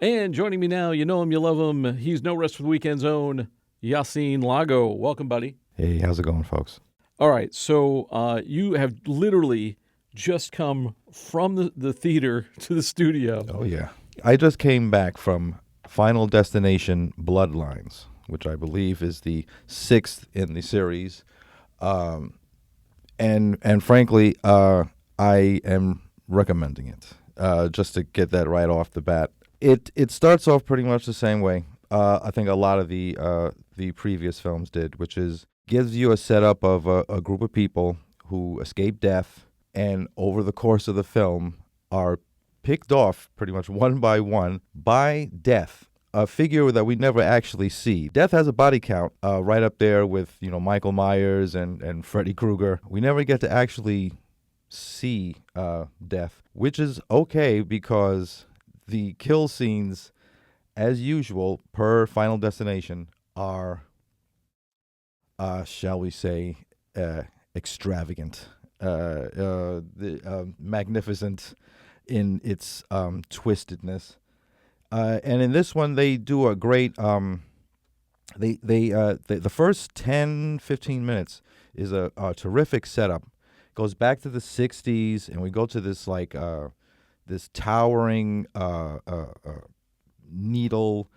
And joining me now, you know him, you love him. He's No Rest for the Weekend's own Yasin Lago. Welcome, buddy. Hey, how's it going, folks? All right, so you have literally just come from the theater to the studio. Oh, yeah. I just came back from Final Destination Bloodlines, which I believe is the sixth in the series. And frankly, I am recommending it, just to get that right off the bat. It starts off pretty much the same way. I think a lot of the previous films did, which is gives you a setup of a group of people who escape death, and over the course of the film are picked off pretty much one by death, a figure that we never actually see. Death has a body count right up there with Michael Myers and Freddy Krueger. We never get to actually see death, which is okay because the kill scenes, as usual, per Final Destination, are, shall we say, extravagant, magnificent in its twistedness. And in this one, they do a great. The first 10, 15 minutes is a terrific setup. Goes back to the '60s, and we go to this this towering needle,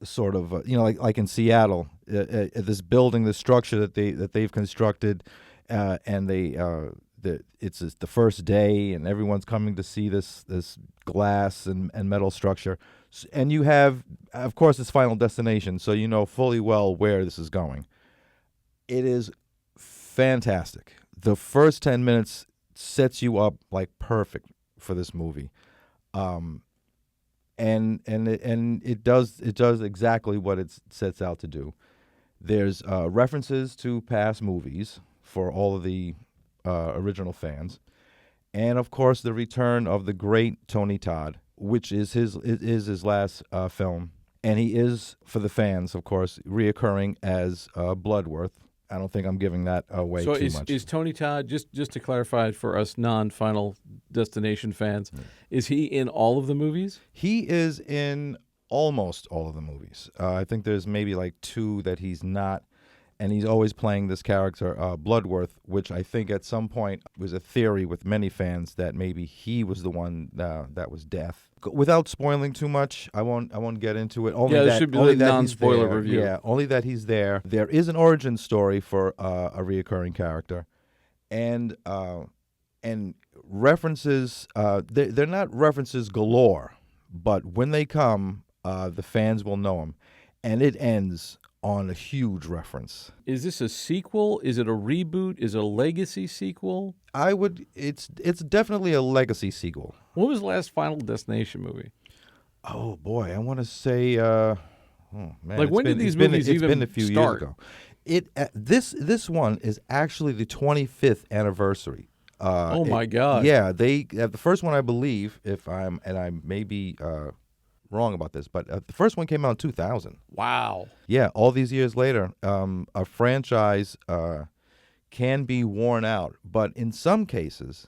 sort of like in Seattle, this building, this structure that they've constructed, and it's the first day, and everyone's coming to see this glass and metal structure, and you have, of course, it's Final Destination, so you know fully well where this is going. It is fantastic. The first 10 minutes sets you up like perfect for this movie, and it does exactly what it sets out to do. There's references to past movies for all of the original fans, and of course the return of the great Tony Todd, which is his last film, and he is, for the fans, of course, reoccurring as Bloodworth. I don't think I'm giving that away So too much. is Tony Todd, just to clarify for us non-Final Destination fans, is he in all of the movies? He is in almost all of the movies. I think there's maybe like two that he's not, and he's always playing this character, Bloodworth, which I think at some point was a theory with many fans that maybe he was the one that was death. Without spoiling too much, I won't get into it. Only This that, should be only the that non-spoiler he's there. review. Yeah, only that he's there. There is an origin story for a reoccurring character, and references. They're not references galore, but when they come, the fans will know them, and it ends on a huge reference. Is this a sequel? Is it a reboot? Is it a legacy sequel? It's definitely a legacy sequel. What was the last Final Destination movie? Oh boy, I want to say, oh man, Like, when did these movies it's even been a few start? years ago. This one is actually the 25th anniversary. Oh my God! Yeah, the first one, I believe, I may be wrong about this, but the first one came out in 2000. Wow. Yeah, all these years later, a franchise can be worn out, but in some cases,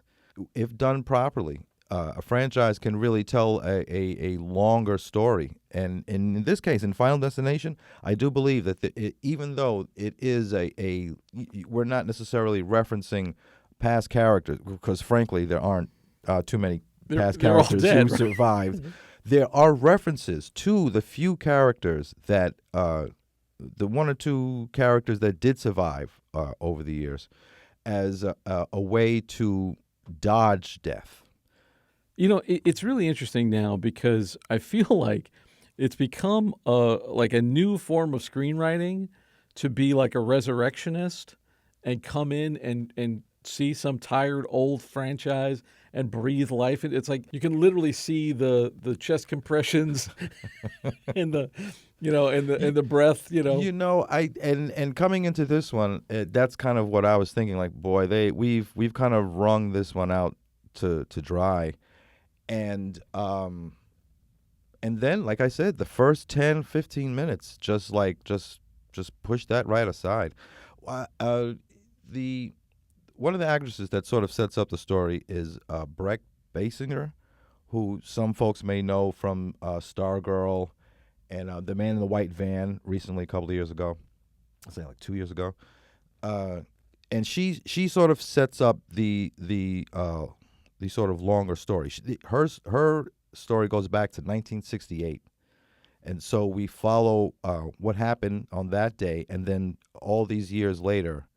if done properly, a franchise can really tell a longer story. And in this case, in Final Destination, I do believe that even though it is we're not necessarily referencing past characters, because frankly, there aren't too many past they're all characters dead, who right? survived. There are references to the few characters that, the one or two characters that did survive over the years, as a way to dodge death. You know, it's really interesting now because I feel like it's become like a new form of screenwriting to be like a resurrectionist and come in and see some tired old franchise and breathe life. It's like you can literally see the chest compressions and the and the breath. And coming into this one, that's kind of what I was thinking. Like, boy, we've kind of wrung this one out to dry, and then, like I said, the first 10, 15 minutes just push that right aside. One of the actresses that sort of sets up the story is Breck Basinger, who some folks may know from Stargirl and The Man in the White Van recently, a couple of years ago. I'll say like 2 years ago. And she sort of sets up the sort of longer story. Her story goes back to 1968, and so we follow what happened on that day, and then all these years later,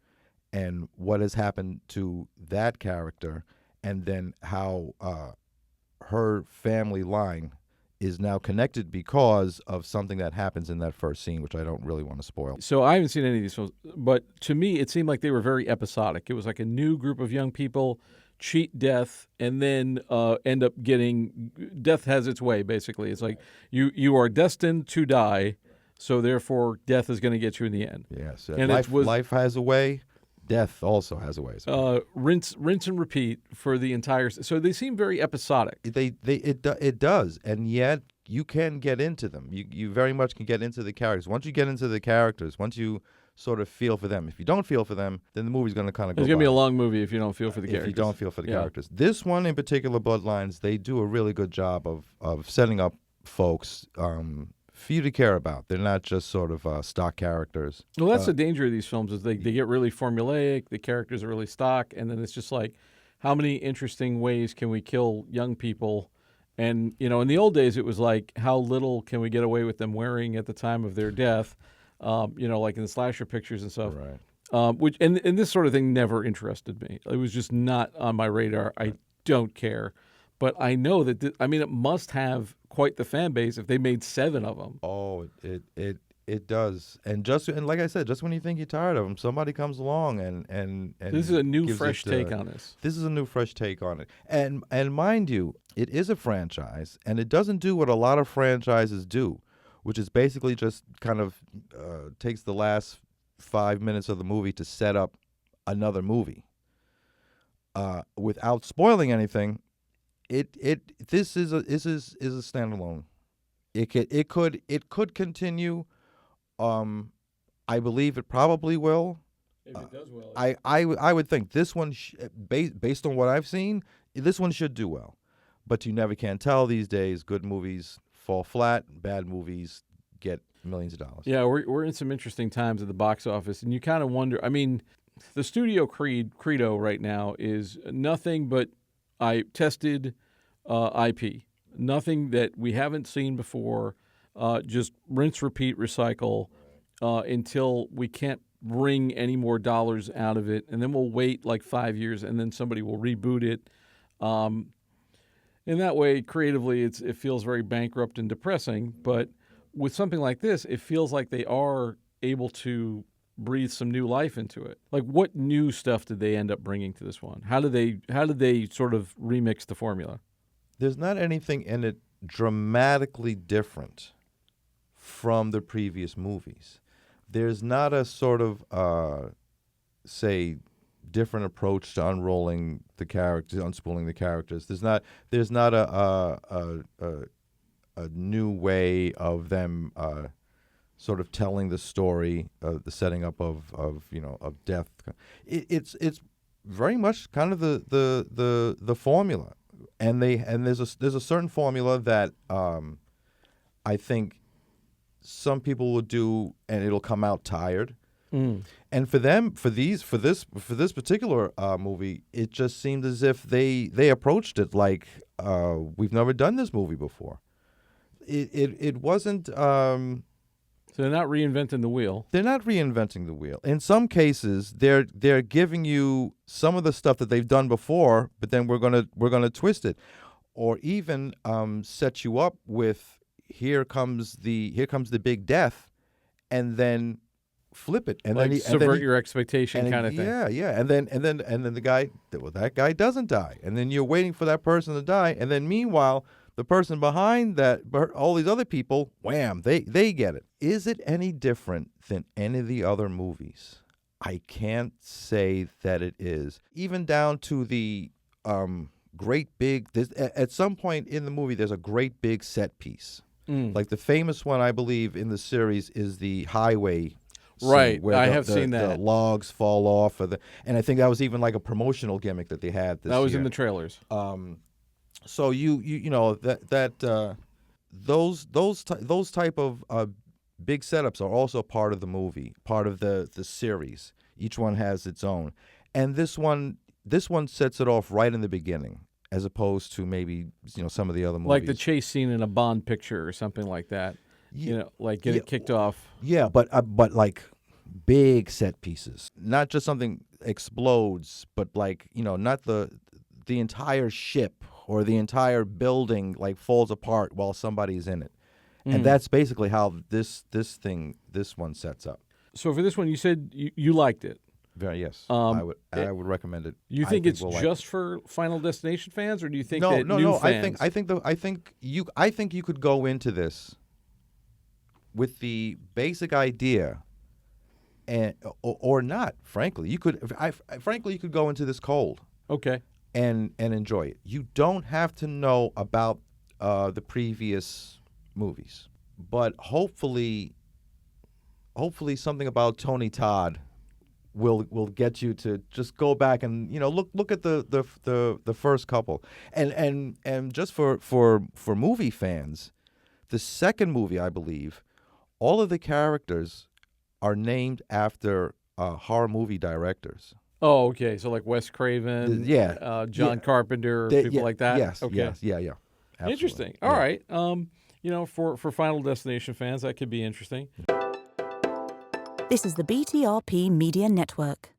and what has happened to that character, and then how her family line is now connected because of something that happens in that first scene, which I don't really want to spoil. So I haven't seen any of these films, but to me, it seemed like they were very episodic. It was like a new group of young people cheat death and then end up getting death has its way. Basically, it's like you are destined to die, so therefore death is going to get you in the end. Yes, and life has a way. Death also has a way. Rinse and repeat for the entire. So they seem very episodic. It does, and yet you can get into them. You very much can get into the characters. Once you get into the characters, once you sort of feel for them. If you don't feel for them, then the movie's going to kind of go. It's going to be a long movie if you don't feel for the characters. If you don't feel for the characters. This one in particular, Bloodlines, they do a really good job of setting up folks for you to care about. They're not just sort of stock characters. Well, that's the danger of these films is they get really formulaic. The characters are really stock, and then it's just like, how many interesting ways can we kill young people? And in the old days, it was like, how little can we get away with them wearing at the time of their death? Like in the slasher pictures and stuff. Right. Which and this sort of thing never interested me. It was just not on my radar. I don't care. But I know that it must have quite the fan base if they made 7 of them. Oh, it does. And like I said, just when you think you're tired of them, somebody comes along and this is a new fresh take on this. This is a new fresh take on it. And mind you, it is a franchise, and it doesn't do what a lot of franchises do, which is basically just kind of takes the last 5 minutes of the movie to set up another movie. Without spoiling anything, this is a standalone. It could continue. I believe it probably will. If it does well, I would think this one, based on what I've seen, this one should do well. But you never can tell these days. Good movies fall flat. Bad movies get millions of dollars. Yeah, we're in some interesting times at the box office, and you kind of wonder. I mean, the studio credo right now is nothing but tested IP, nothing that we haven't seen before. Just rinse, repeat, recycle until we can't wring any more dollars out of it, and then we'll wait like 5 years, and then somebody will reboot it. In that way, creatively, it feels very bankrupt and depressing. But with something like this, it feels like they are able to breathe some new life into it. Like, what new stuff did they end up bringing to this one? How did they sort of remix the formula? There's not anything in it dramatically different from the previous movies. There's not a sort of different approach to unrolling the characters, unspooling the characters. There's not a new way of them sort of telling the story, the setting up of death. It's very much kind of the formula, and there's a certain formula that I think some people will do, and it'll come out tired. And for this particular movie, it just seemed as if they approached it like we've never done this movie before. It wasn't. So they're not reinventing the wheel. They're not reinventing the wheel. In some cases, they're giving you some of the stuff that they've done before, but then we're gonna twist it, or even set you up with here comes the big death, and then flip it, and like then subvert your expectation kind of thing. Yeah, and then the guy, that guy doesn't die, and then you're waiting for that person to die, and then meanwhile the person behind that, all these other people, wham, they get it. Is it any different than any of the other movies? I can't say that it is. Even down to the great big. At some point in the movie, there's a great big set piece. Like the famous one, I believe, in the series is the highway. Right, where I have seen that. The logs fall off, and I think that was even like a promotional gimmick that they had this year. That was in the trailers. So you know that those type of big setups are also part of the movie, part of the series. Each one has its own, and this one sets it off right in the beginning, as opposed to maybe some of the other Like the movies. chase scene in a Bond picture or something like that. Yeah, Like get yeah, it kicked off. yeah, but like big set pieces, not just something explodes, but like not the entire ship or the entire building like falls apart while somebody's in it. And Mm. that's basically how this one sets up. So for this one, you said you liked it. Very yes, I Um, would it- I would recommend it. you I think think it's we'll like it. just for Final Destination fans, or do you think No, that no, new no. I think fans? I think the I think you could go into this with the basic idea, and or not. Frankly, frankly you could go into this cold Okay. and enjoy it. You don't have to know about the previous movies, but hopefully something about Tony Todd will get you to just go back and look at the first couple, and just for movie fans, the second movie, I believe, all of the characters are named after horror movie directors. Oh, okay. So like Wes Craven, Yeah, yeah, John Carpenter, people yeah, like that. yes, Okay. yes, yeah, yeah, absolutely. Interesting. All Yeah. right. For Final Destination fans, that could be interesting. This is the BTRP Media Network.